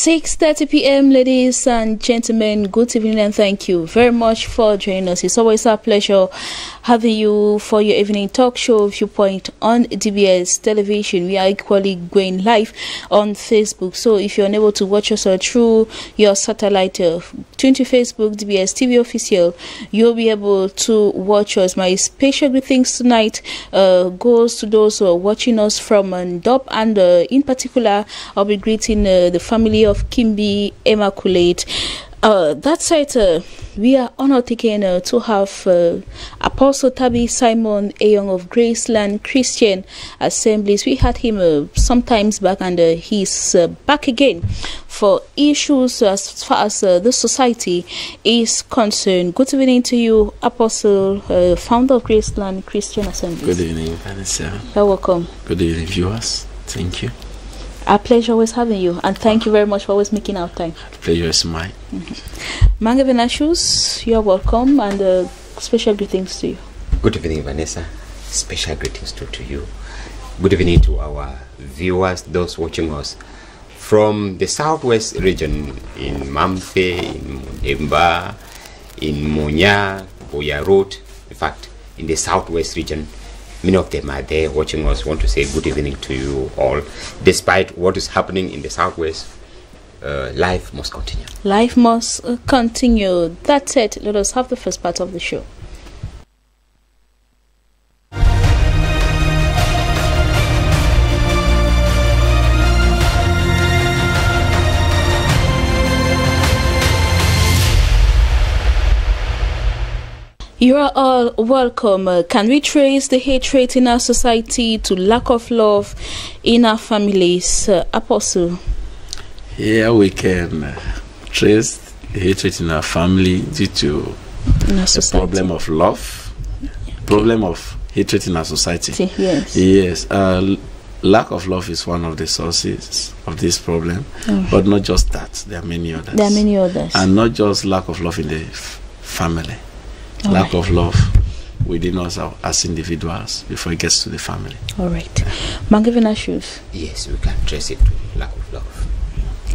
6:30 p.m. ladies and gentlemen, good evening and thank you very much for joining us. It's always a pleasure having you for your evening talk show Viewpoint on DBS television. We are equally going live on Facebook, so if you're unable to watch us through your satellite, tune to Facebook DBS TV official, you'll be able to watch us. My special greetings tonight goes to those who are watching us from Ndop, and in particular I'll be greeting the family of Kimbi Immaculate. That said, we are honored again to have Apostle Tabi Simon Eyong of Graceland Christian Assemblies. We had him sometimes back, and he's back again for issues as far as the society is concerned. Good evening to you, Apostle, founder of Graceland Christian Assemblies. Good evening, Vanessa. You're welcome. Good evening, viewers. Thank you. Our pleasure always having you, and thank you very much for always making our time. The pleasure is mine. Manga Venashus, you are welcome, and special greetings to you. Good evening, Vanessa. Special greetings to you. Good evening to our viewers, those watching us from the southwest region, in Mamfe, in Emba, in Monya, Boya Road. In fact, in the southwest region, many of them are there watching us. Want to say good evening to you all. Despite what is happening in the southwest, life must continue. Life must continue. That's it. Let us have the first part of the show. You are all welcome. Can we trace the hatred in our society to lack of love in our families? Apostle. Yeah, we can trace the hatred in our family due to the problem of love, problem of hatred in our society. Yes. Yes. Lack of love is one of the sources of this problem, but not just that. There are many others. There are many others. And not just lack of love in the family. Lack of love within us as individuals before it gets to the family. All right. Mangavenashus. Yes, we can trace it to lack of love.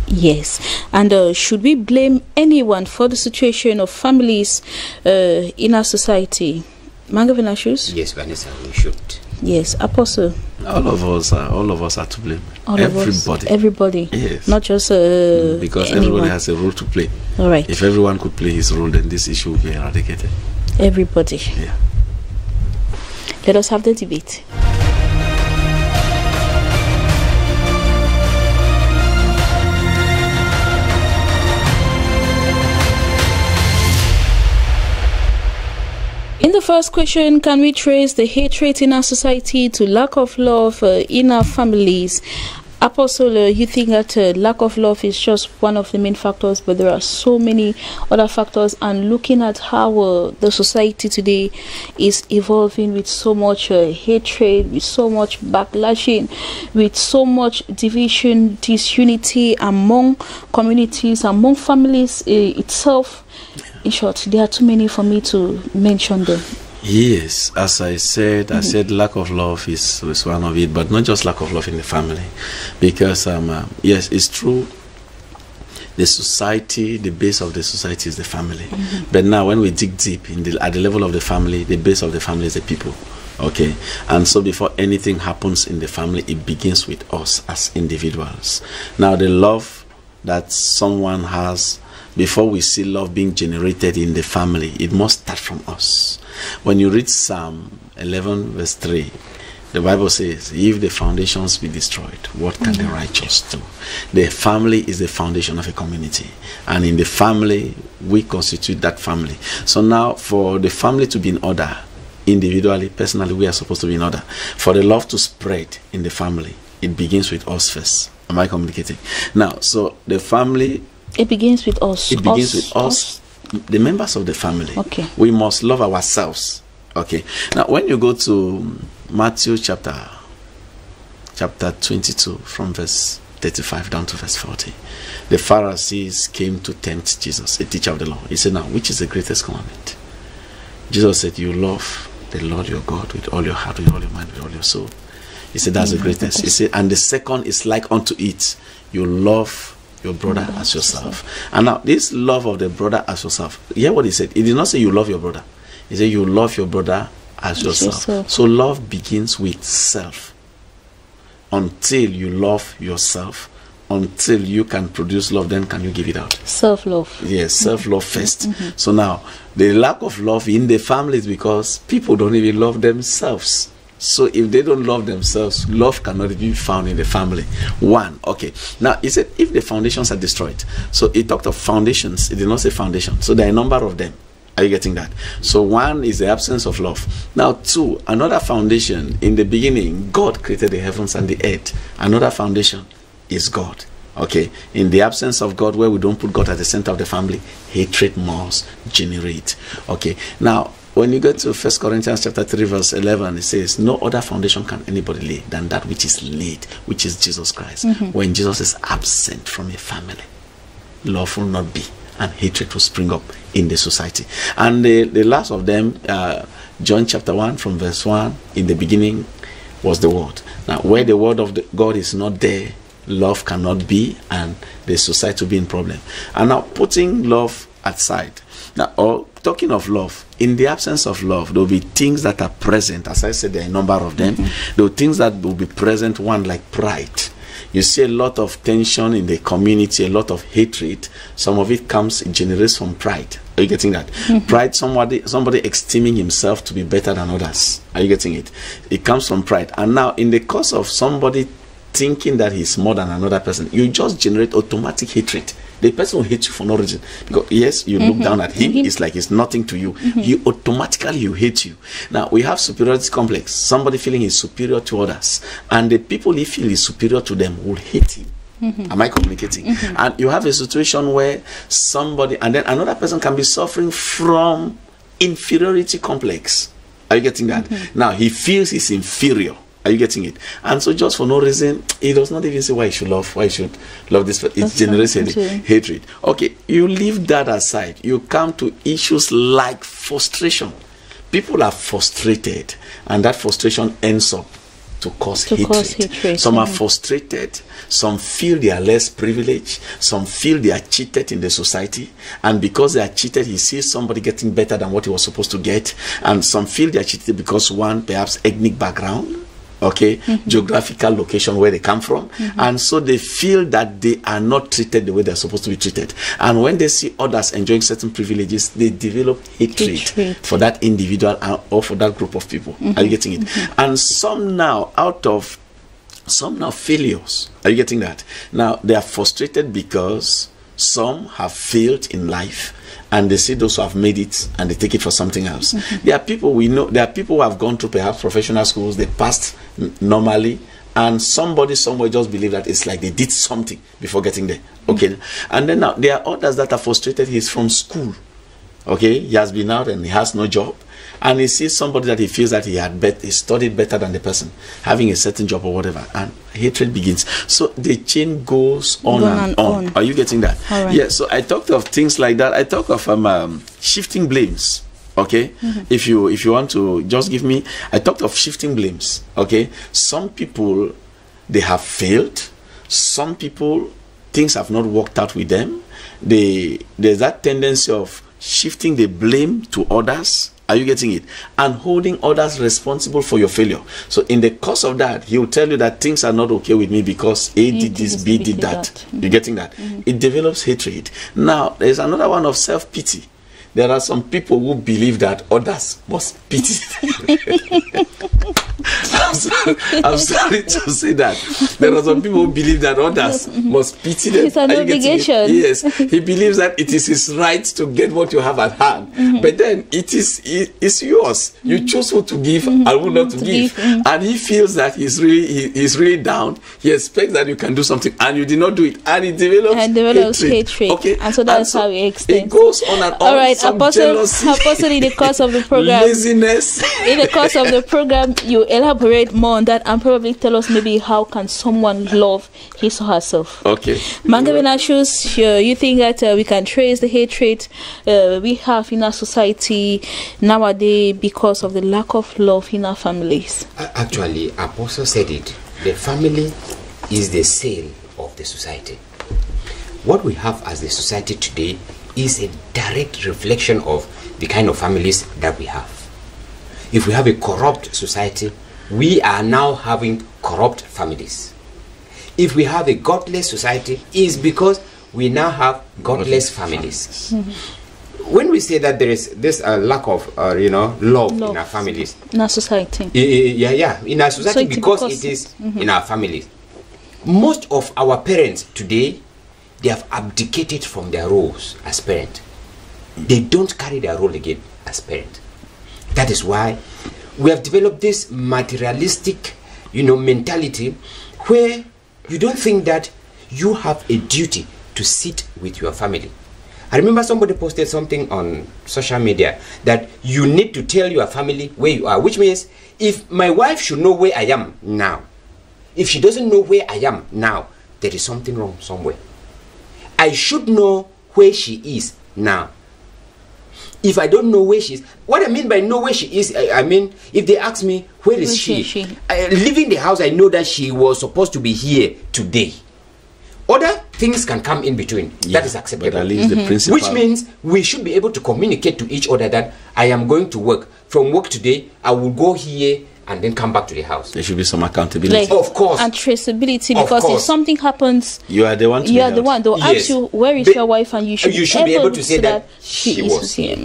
Yes. And should we blame anyone for the situation of families in our society? Mangavenashus? Yes, Vanessa, we should. Yes. Apostle. All of us are to blame. Everybody. Yes. Not just because anyone. Everybody has a role to play. All right. If everyone could play his role, then this issue would be eradicated. Everybody. Yeah. Let us have the debate. In the first question, can we trace the hatred in our society to lack of love in our families? Apostle, you think that lack of love is just one of the main factors, but there are so many other factors, and looking at how the society today is evolving with so much hatred, with so much backlashing, with so much division, disunity among communities, among families itself. In short, there are too many for me to mention them. Yes, as I said, I said lack of love is one of it, but not just lack of love in the family. Because, yes, it's true, the society, the base of the society is the family. But now when we dig deep at the level of the family, the base of the family is the people. Okay, and so before anything happens in the family, it begins with us as individuals. Now the love that someone has, before we see love being generated in the family, it must start from us. When you read Psalm 11 verse 3, the Bible says, if the foundations be destroyed, what can the righteous do? The family is the foundation of a community, and in the family we constitute that family. So now for the family to be in order, individually, personally, we are supposed to be in order. For the love to spread in the family, it begins with us first. Am I communicating? Now, so the family, it begins with us. It begins with us, the members of the family. Okay. We must love ourselves. Okay. Now, when you go to Matthew chapter 22, from verse 35 down to verse 40, the Pharisees came to tempt Jesus, a teacher of the law. He said, now, which is the greatest commandment? Jesus said, you love the Lord your God with all your heart, with all your mind, with all your soul. He said, that's the greatest. He said, and the second is like unto it. You love your brother as yourself. And now, this love of the brother as yourself, hear what he said. He did not say you love your brother. He said you love your brother as yourself. So love begins with self. Until you love yourself, until you can produce love, then can you give it out? Self-love. Yes, self-love first. So now, the lack of love in the family is because people don't even love themselves. So if they don't love themselves, love cannot be found in the family. One, okay. Now, he said if the foundations are destroyed. So he talked of foundations. He did not say foundation. So there are a number of them. Are you getting that? So one is the absence of love. Now two, another foundation. In the beginning, God created the heavens and the earth. Another foundation is God. Okay, in the absence of God, where we don't put God at the center of the family, hatred must generate. Okay, now when you go to 1 Corinthians chapter 3 verse 11, it says, no other foundation can anybody lay than that which is laid, which is Jesus Christ. When Jesus is absent from a family, love will not be, and hatred will spring up in the society. And the last of them, John chapter 1 from verse 1, in the beginning was the word. Now where the word of God is not there, love cannot be, and the society will be in problem. And now putting love aside, now, or talking of love, in the absence of love, there will be things that are present. As I said, there are a number of them. There are things that will be present, one like pride. You see a lot of tension in the community, a lot of hatred. Some of it generates from pride. Are you getting that? Pride, somebody esteeming himself to be better than others. Are you getting it? It comes from pride. And now, in the course of somebody thinking that he's more than another person, you just generate automatic hatred. The person will hate you for no reason, because yes, you look down at him, it's like it's nothing to you. You automatically hate you. Now we have superiority complex. Somebody feeling he's superior to others, and the people he feels is superior to them will hate him. Am I communicating? And you have a situation where somebody, and then another person can be suffering from inferiority complex. Are you getting that? Now he feels he's inferior. Are you getting it? And so just for no reason, he does not even say why he should love this person. It generates hatred. Okay, you leave that aside. You come to issues like frustration. People are frustrated, and that frustration ends up to cause hatred. Some are frustrated, some feel they are less privileged, some feel they are cheated in the society, and because they are cheated, he sees somebody getting better than what he was supposed to get, and some feel they are cheated because one, perhaps ethnic background, okay, geographical location where they come from, and so they feel that they are not treated the way they're supposed to be treated. And when they see others enjoying certain privileges, they develop hatred for that individual or for that group of people. Are you getting it? And some now failures. Are you getting that? Now they are frustrated because some have failed in life, and they see those who have made it and they take it for something else. There are people we know, there are people who have gone through perhaps professional schools, they passed normally, and somebody somewhere just believe that it's like they did something before getting there. Okay, and then now there are others that are frustrated. He's from school, okay, he has been out and he has no job, and he sees somebody that he feels that he studied better than the person, having a certain job or whatever, and hatred begins. So the chain goes on and on. Are you getting that? Right. Yeah, so I talked of things like that. I talk of shifting blames. Okay, if you want to just give me, I talked of shifting blames. Okay, some people, they have failed. Some people, things have not worked out with them. There's that tendency of shifting the blame to others. Are you getting it? And holding others responsible for your failure. So in the course of that, he will tell you that things are not okay with me because A did this, B did that. You're getting that? It develops hatred. Now, there's another one of self-pity. There are some people who believe that others must pity them. I'm sorry to say that. There are some people who believe that others must pity them. It's an obligation. Yes, he believes that it is his right to get what you have at hand. But then it's yours. You choose who to give and who not to give. And he feels that he's really down. He expects that you can do something and you did not do it, and it develops hatred. Okay, and so that's how it extends. It goes on and on. All right. Apostle, in the course of the program, laziness. In the course of the program, you elaborate more on that and probably tell us maybe how can someone love his or herself. Okay. Mangabenashus, you think that we can trace the hatred we have in our society nowadays because of the lack of love in our families? Actually, Apostle said it. The family is the sail of the society. what we have as a society today is a direct reflection of the kind of families that we have. If we have a corrupt society, we are now having corrupt families. If we have a godless society, it's because we now have godless families. When we say that there is this lack of love in our families, in our society, in our society, because it is in our families. Most of our parents today, they have abdicated from their roles as parent. They don't carry their role again as parent. That is why we have developed this materialistic, mentality where you don't think that you have a duty to sit with your family. I remember somebody posted something on social media that you need to tell your family where you are, which means if my wife should know where I am now, if she doesn't know where I am now, there is something wrong somewhere. I should know where she is now. If I don't know where she is, what I mean by know where she is, I mean, if they ask me, where is she? Leaving the house, I know that she was supposed to be here today. Other things can come in between. That is acceptable. But at least the principle. Which means we should be able to communicate to each other that I am going to work. From work today, I will go here and then come back to the house. There should be some accountability. Of course. And traceability, because if something happens, you are the one. They'll ask you, where is your wife, and you should be able to say that she was here.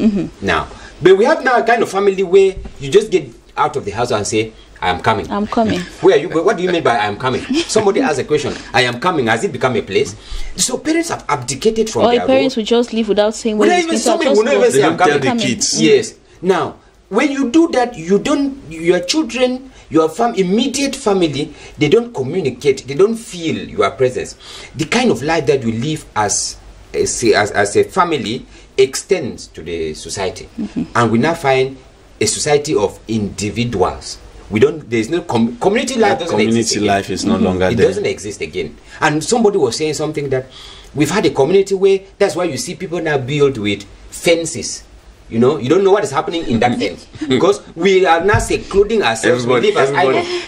Now, but we have now a kind of family where you just get out of the house and say, I am coming. I'm coming. Where are you? What do you mean by I am coming? Somebody asks a question. I am coming. Has it become a place? So parents have abdicated from their role. Or parents will just leave without saying where it's some will not even say I'm coming. Tell the kids. Yes. Now, when you do that, you don't. Your children, your immediate family, they don't communicate. They don't feel your presence. The kind of life that you live as a family extends to the society, and we now find a society of individuals. There's no community life. Community life is no longer there. It doesn't exist again. And somebody was saying something that we've had a community where that's why you see people now build with fences. You don't know what is happening in that fence because we are now secluding ourselves.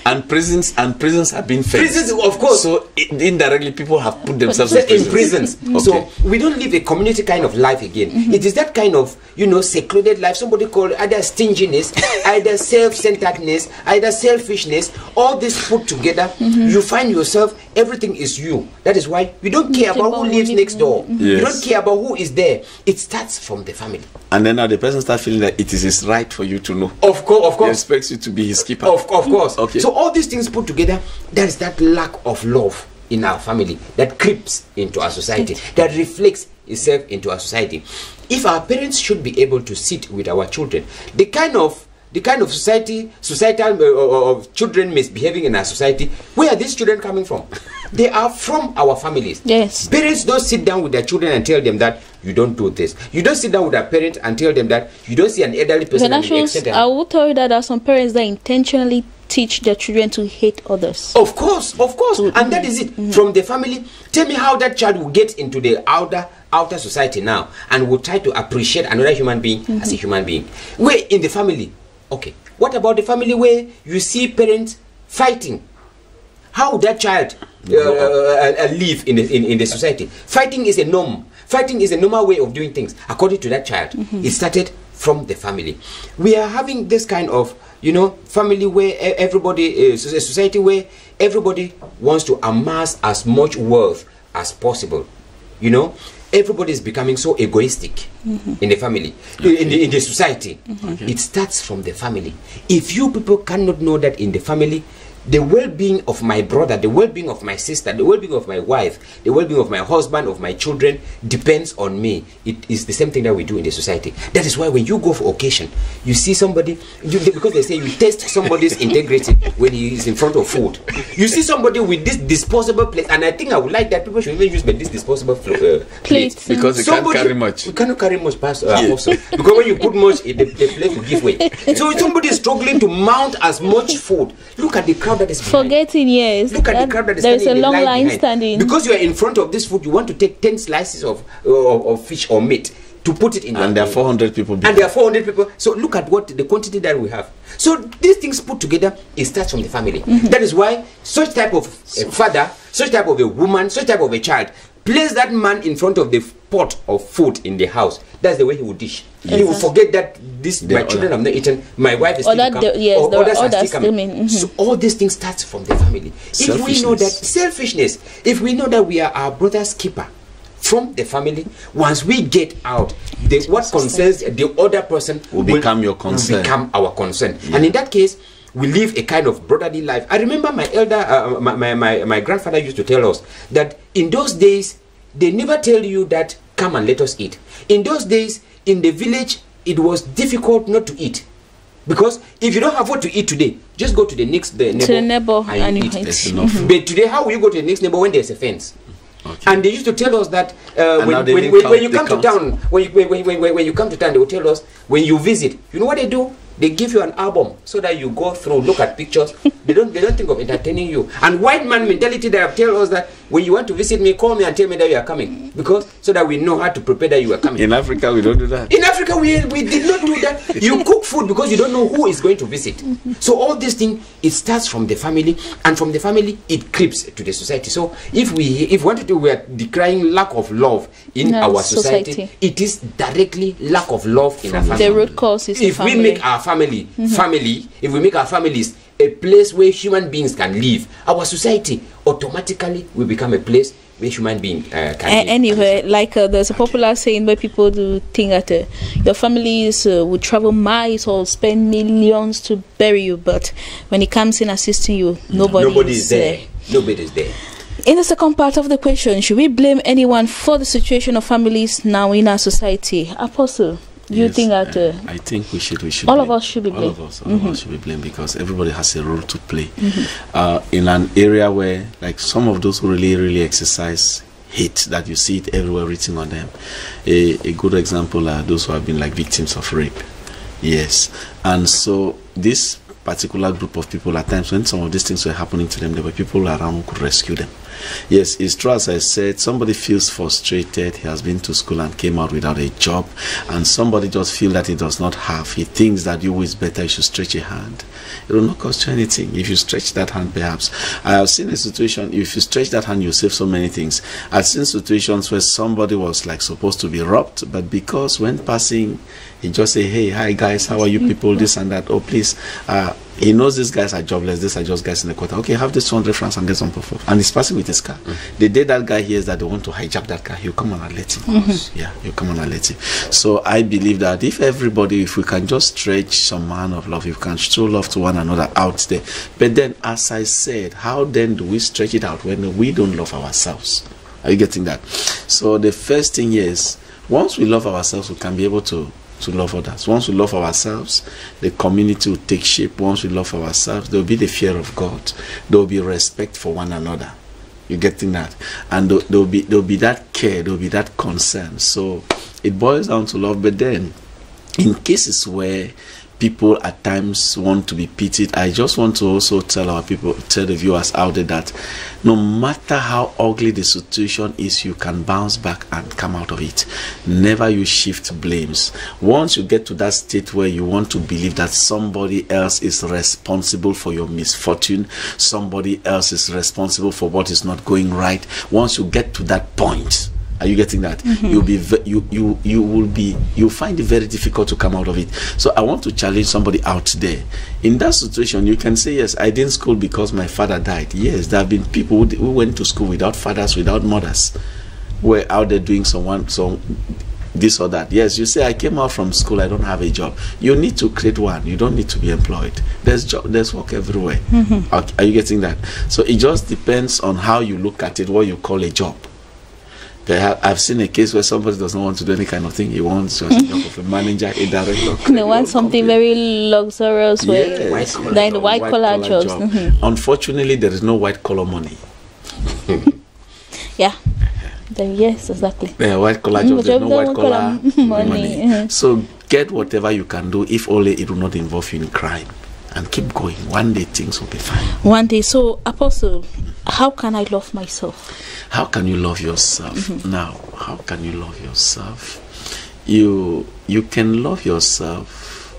And prisons have been fenced. Prisons, of course. So indirectly, people have put themselves in prisons. So we don't live a community kind of life again. It is that kind of secluded life. Somebody called either stinginess, either self-centeredness, either selfishness. All this put together, you find yourself. Everything is you. That is why you don't care about who lives next door. You don't care about who is there. It starts from the family. And then now the person starts feeling that it is his right for you to know. Of course. He expects you to be his keeper. Of course. Okay. So all these things put together, there is that lack of love in our family that creeps into our society, that reflects itself into our society. If our parents should be able to sit with our children, the kind of societal of children misbehaving in our society, where are these children coming from? They are from our families. Yes. Parents don't sit down with their children and tell them that you don't do this. You don't sit down with their parents and tell them that you don't see an elderly person. I will tell you that there are some parents that intentionally teach their children to hate others. Of course. And that is it. From the family. Tell me how that child will get into the outer society now and will try to appreciate another human being as a human being. Where in the family, okay, what about the family where you see parents fighting? How would that child live in the society? Fighting is a norm. Fighting is a normal way of doing things according to that child. It started from the family. We are having this kind of family where everybody is a society where everybody wants to amass as much wealth as possible. Everybody is becoming so egoistic in the family, in the society. It starts from the family. If you people cannot know that in the family, the well-being of my brother, the well-being of my sister, the well-being of my wife, the well-being of my husband, of my children depends on me. It is the same thing that we do in the society. That is why when you go for occasion, you see somebody, because they say you test somebody's integrity when he is in front of food. You see somebody with this disposable plate, and I think I would like that people should even use this disposable plate. Because they can't carry much. We cannot carry much past also. Because when you put much, the plate will give way. So somebody is struggling to mount as much food. Look at the crowd that is behind. Forgetting, yes. Look at the crowd that is standing. There is a long line behind. standing. Because you are in front of this food, you want to take 10 slices of fish or meat to put it in. And there are 400 people. And there are 400 people. So look at what the quantity that we have. So these things put together, it starts from the family. That is why such type of a father, such type of a woman, such type of a child place that man in front of the pot of food in the house, that's the way he will dish. He will forget that my children have not eaten, my wife is still coming, or others are still coming. So all these things starts from the family. If we know that selfishness, if we know that we are our brother's keeper from the family, once we get out, what concerns the other person will become your concern. Will become our concern. Yeah. And in that case, we live a kind of brotherly life. I remember my elder, my grandfather used to tell us that in those days, they never tell you that, come and let us eat. In those days, in the village, it was difficult not to eat. Because if you don't have what to eat today, just go to the next neighbor and you eat. But today, how will you go to the next neighbor when there's a fence? Okay. And they used to tell us that when you come to town, when you come to town, they will tell us, when you visit, you know what they do? They give you an album so that you go through, look at pictures. They don't think of entertaining you. And white man mentality, they have tell us that when you want to visit me, call me and tell me that you are coming, because so that we know how to prepare that you are coming. In Africa, we don't do that. In Africa, we did not do that. You cook food because you don't know who is going to visit. So all these things, it starts from the family, and from the family it creeps to the society. So if we wanted to, we are decrying lack of love in our society. It is directly lack of love in our family. The root cause is if we make our if we make our families a place where human beings can live, our society automatically will become a place where human beings can live. Anyway, like there's a popular saying where people do think that your families would travel miles or spend millions to bury you, but when it comes in assisting you, nobody is there. Nobody is there. In the second part of the question, should we blame anyone for the situation of families now in our society? Apostle, you think that I think we should all of us should be blamed. All of us should be blamed, because everybody has a role to play in an area where, like, some of those who really exercise hate, that you see it everywhere written on them. A good example are those who have been like victims of rape. Yes. And so this particular group of people, at times when some of these things were happening to them, there were people around who could rescue them. Yes, it's true, as I said, somebody feels frustrated, he has been to school and came out without a job, and somebody just feels that he does not have, he thinks that you is better, you should stretch a hand. It will not cost you anything. If you stretch that hand, perhaps. I have seen a situation, if you stretch that hand, you save so many things. I've seen situations where somebody was like supposed to be robbed, but because when passing, he just say, hey, hi guys, how are you people, this and that, oh please, he knows these guys are jobless, these are just guys in the quarter, okay, have this 200 francs and get some puff. And he's passing with his car. The day that guy hears that they want to hijack that car, he'll come on and let him. Yeah, he'll come on and let him. So I believe that if everybody, if we can just stretch some man of love, if we can show love to one another out there. But then, as I said, how then do we stretch it out when we don't love ourselves? Are you getting that? So the first thing is, once we love ourselves, we can be able to love others. Once we love ourselves, the community will take shape. Once we love ourselves, there will be the fear of God. There will be respect for one another. You're getting that? And there will be that care, there will be that concern. So it boils down to love. But then, in cases where people at times want to be pitied, I just want to also tell the viewers out there that no matter how ugly the situation is, you can bounce back and come out of it. Never you shift blames. Once you get to that state where you want to believe that somebody else is responsible for your misfortune, somebody else is responsible for what is not going right, once you get to that point, are you getting that? You'll find it very difficult to come out of it. So I want to challenge somebody out there. In that situation, you can say, yes, I didn't school because my father died. Yes, there have been people who went to school without fathers, without mothers, who were out there doing some this or that. Yes, you say, I came out from school, I don't have a job. You need to create one. You don't need to be employed. There's work everywhere. Are you getting that? So it just depends on how you look at it, what you call a job. I've seen a case where somebody does not want to do any kind of thing. He wants just a job of a manager, a director. They want something very luxurious, like the white collar jobs. Unfortunately, there is no white collar money. Yeah. Yes, exactly. White collar jobs, there's no white collar money. So get whatever you can do, if only it will not involve you in crime. And keep going. One day things will be fine. One day. So, Apostle, how can I love myself? How can you love yourself? Now, how can you love yourself? You can love yourself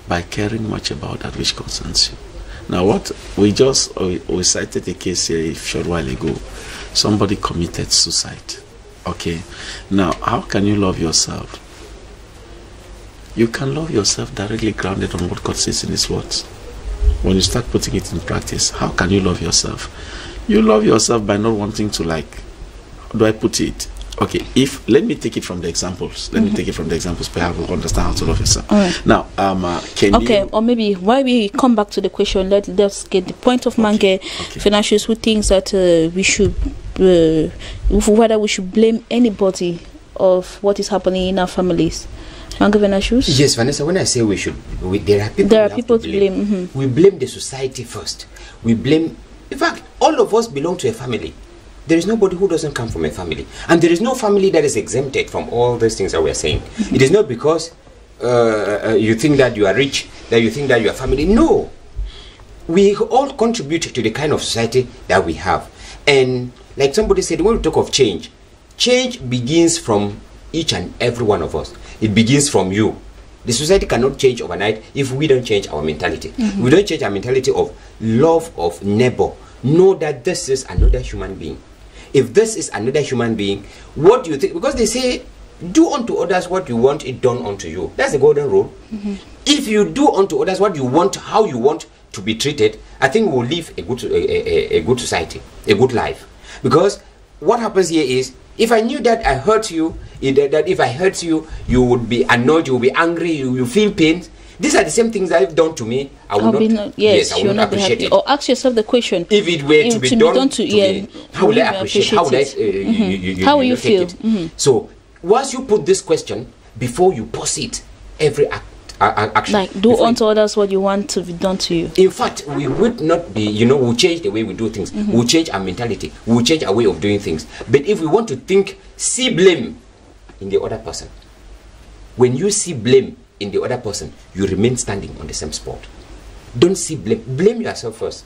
by caring much about that which concerns you. Now, what we cited a case here a short while ago. somebody committed suicide. Okay, now how can you love yourself? You can love yourself directly grounded on what God says in His words. When you start putting it in practice, how can you love yourself? You love yourself by not wanting to, like, how do I put it? Okay, let me take it from the examples. Let me take it from the examples, perhaps we'll understand how to love yourself. Right. Now, or maybe while we come back to the question, let's get the point of Mange Financials, who thinks that we should, whether we should blame anybody of what is happening in our families. Mange Financials? Yes, Vanessa, when I say we should, there are people to blame. We blame the society first. We blame, in fact, all of us belong to a family. There is nobody who doesn't come from a family. And there is no family that is exempted from all these things that we are saying. It is not because you think that you are rich, that you think that you are family. No. We all contribute to the kind of society that we have. And like somebody said, when we talk of change, change begins from each and every one of us. It begins from you. The society cannot change overnight if we don't change our mentality. We don't change our mentality of love of neighbor. Know that this is another human being. If this is another human being, what do you think? Because they say, do unto others what you want it done unto you. That's the golden rule. If you do unto others what you want, how you want to be treated, I think we'll live a good society, a good life. Because what happens here is, if I knew that I hurt you, that if I hurt you, you would be annoyed, you will be angry, you will feel pain. These are the same things that if done to me, I will not. Yes, I will not appreciate it. Or ask yourself the question: if it were to be done to me, how will I appreciate? How will I? How will you feel? So once you put this question before you proceed every action, like do unto others what you want to be done to you. In fact, we would not be. We'll change the way we do things. We'll change our mentality. We'll change our way of doing things. But if we want to see blame in the other person, when you see blame in the other person, you remain standing on the same spot. Don't see blame. Blame yourself first.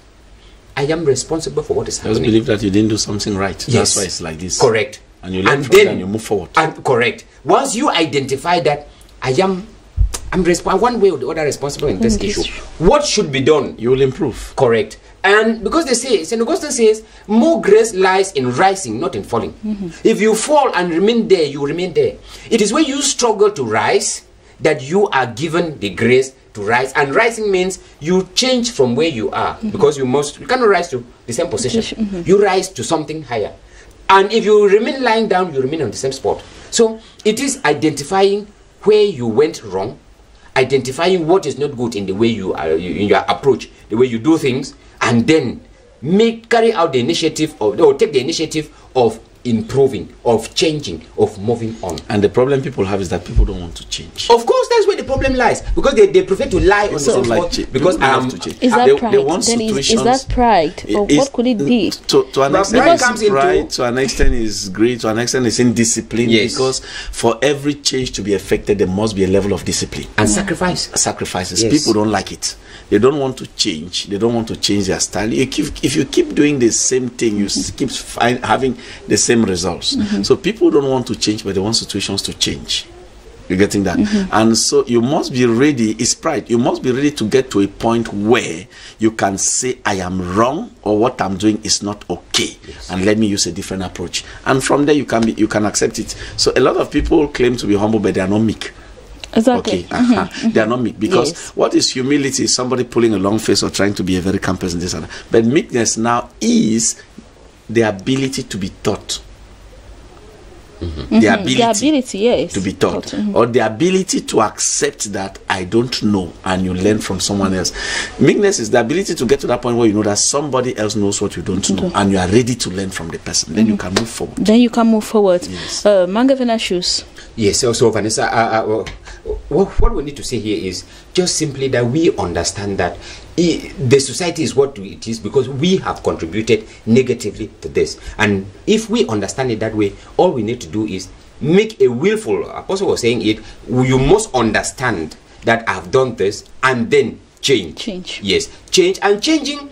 I am responsible for what is happening. Just believe that you didn't do something right. Yes. That's why it's like this. Correct. And you learn from that and you move forward. And correct. Once you identify that I'm one way or the other responsible in this issue, what should be done? You will improve. Correct. And because they say, St. Augustine says, more grace lies in rising, not in falling. If you fall and remain there, you remain there. It is when you struggle to rise that you are given the grace to rise. And rising means you change from where you are, because you cannot rise to the same position. You rise to something higher. And if you remain lying down, you remain on the same spot. So it is identifying where you went wrong, identifying what is not good in the way you are, in your approach, the way you do things, and then carry out the initiative or take the initiative of improving, of changing, of moving on. And the problem people have is that people don't want to change. Of course, that's where the problem lies, because they prefer to lie on the same spot. Because is that pride? They want then situations. Is that pride? Or what could it be? To an extent, it's pride. To an extent, is greed. To an extent, it's indiscipline. Yes. Because for every change to be effected, there must be a level of discipline and sacrifice. Sacrifices. Yes. People don't like it. They don't want to change. They don't want to change their style. If you keep doing the same thing, you keep having the same results. So people don't want to change, but they want situations to change. You're getting that? And so you must be ready. It's pride. You must be ready to get to a point where you can say, I am wrong, or what I'm doing is not okay. Yes. And let me use a different approach. And from there, you can accept it. So a lot of people claim to be humble, but they are not meek. Exactly. Okay. They are not meek, because what is humility? Is somebody pulling a long face or trying to be a very calm person, this and that. But meekness now is the ability to be taught. The ability yes, to be taught, or the ability to accept that I don't know, and you learn from someone else. Meekness is the ability to get to that point where you know that somebody else knows what you don't know, and you are ready to learn from the person. Then you can move forward. Yes. Mange Financials. Yes. So Vanessa, what we need to say here is just simply that we understand that the society is what it is because we have contributed negatively to this. And if we understand it that way, all we need to do is make a willful, Apostle was saying it, you must understand that I've done this, and then change. Yes, change. And changing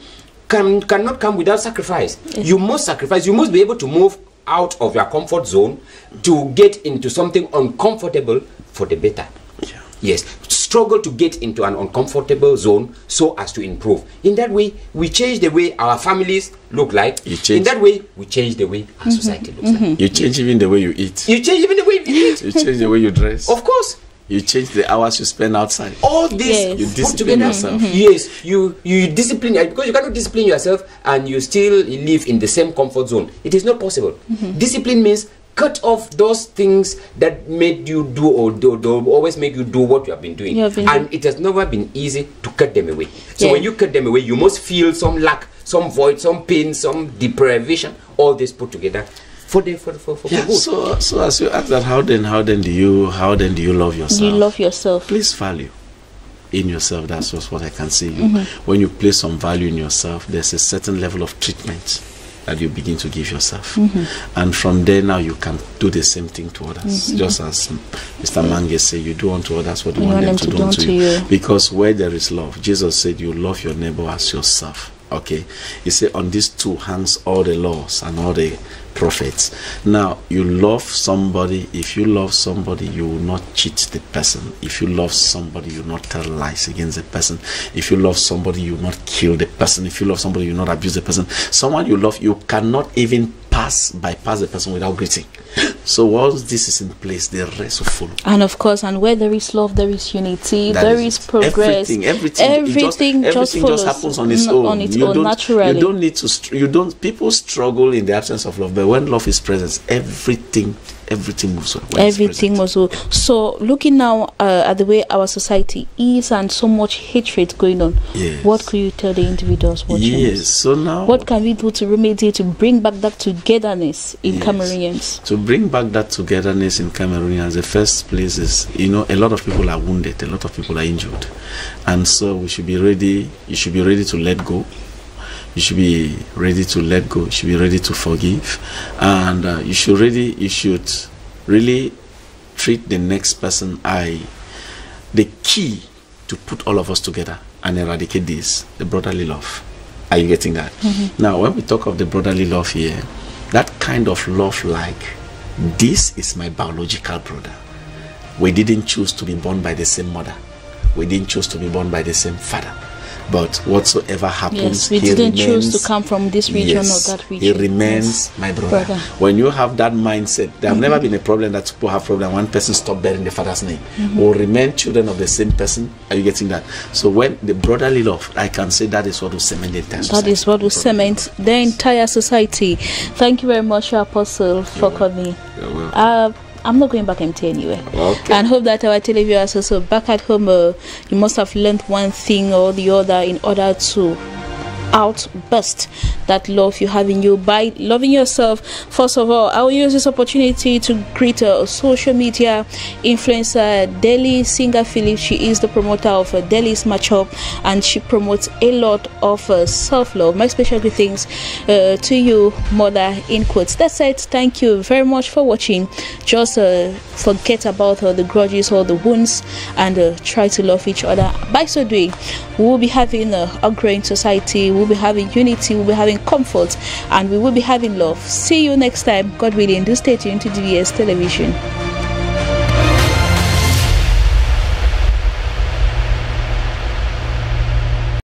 cannot come without sacrifice. Yes. You must sacrifice. You must be able to move out of your comfort zone to get into something uncomfortable for the better. Yeah. Yes, struggle to get into an uncomfortable zone so as to improve. In that way, we change the way our families look like. In that way, we change the way our society looks like. You change even the way you eat. You change even the way you eat. You change the way you dress. Of course. You change the hours you spend outside. All this, you discipline yourself. Yes, you discipline, because you cannot discipline yourself and you still live in the same comfort zone. It is not possible. Discipline means cut off those things that made you do or always make you do what you have been doing. And it has never been easy to cut them away. So when you cut them away, you must feel some lack, some void, some pain, some deprivation, all this put together. For good. So as you ask that, how then do you love yourself? You love yourself. Place value in yourself. That's just what I can see. When you place some value in yourself, there's a certain level of treatment that you begin to give yourself, and from there now you can do the same thing to others. Just as Mr. Mange said, you do unto others what you want them to do unto you. Because where there is love, Jesus said, you love your neighbor as yourself. Okay, he said, on these two hangs all the laws and all the prophets. Now, you love somebody. If you love somebody, you will not cheat the person. If you love somebody, you will not tell lies against the person. If you love somebody, you will not kill the person. If you love somebody, you will not abuse the person. Someone you love, you cannot even bypass the person without greeting. So once this is in place, the rest will follow. And of course, and where there is love, there is unity, there is progress. Everything just happens on its own. Naturally. You don't need to. People struggle in the absence of love, but when love is present, everything moves on. Everything moves on. So looking now at the way our society is and so much hatred going on, what could you tell the individuals watching? So now, what can we do to remedy, to bring back that togetherness in Cameroonians? To bring back that togetherness in Cameroonians, the first place is, a lot of people are wounded, a lot of people are injured, and so we should be ready. You should be ready to let go. You should be ready to let go. You should be ready to forgive, and you should really treat the next person. The key to put all of us together and eradicate this, the brotherly love. Are you getting that? Now, when we talk of the brotherly love here, that kind of love, like, this is my biological brother. We didn't choose to be born by the same mother. We didn't choose to be born by the same father. But whatsoever happens, we didn't choose to come from this region or that region. He remains my brother. When you have that mindset, there have never been a problem that people have problem. One person stopped bearing the father's name. We'll remain children of the same person. Are you getting that? So when the brotherly love, I can say that is what will cement the entire society. That is what will cement the entire society. Thank you very much, Apostle, for coming. I'm not going back empty anyway. Okay. And hope that our televiewers also back at home, you must have learned one thing or the other in order to outburst that love you have in you by loving yourself. First of all, I will use this opportunity to greet a social media influencer, Delhi singer Philip. She is the promoter of Delhi's Matchup, and she promotes a lot of self-love. My special greetings to you, mother, in quotes. That's it. Thank you very much for watching. Just forget about the grudges or the wounds and try to love each other. By so doing, we will be having a growing society. We'll be having unity, we'll be having comfort, and we will be having love. See you next time, God willing. Do stay tuned to DBS Television.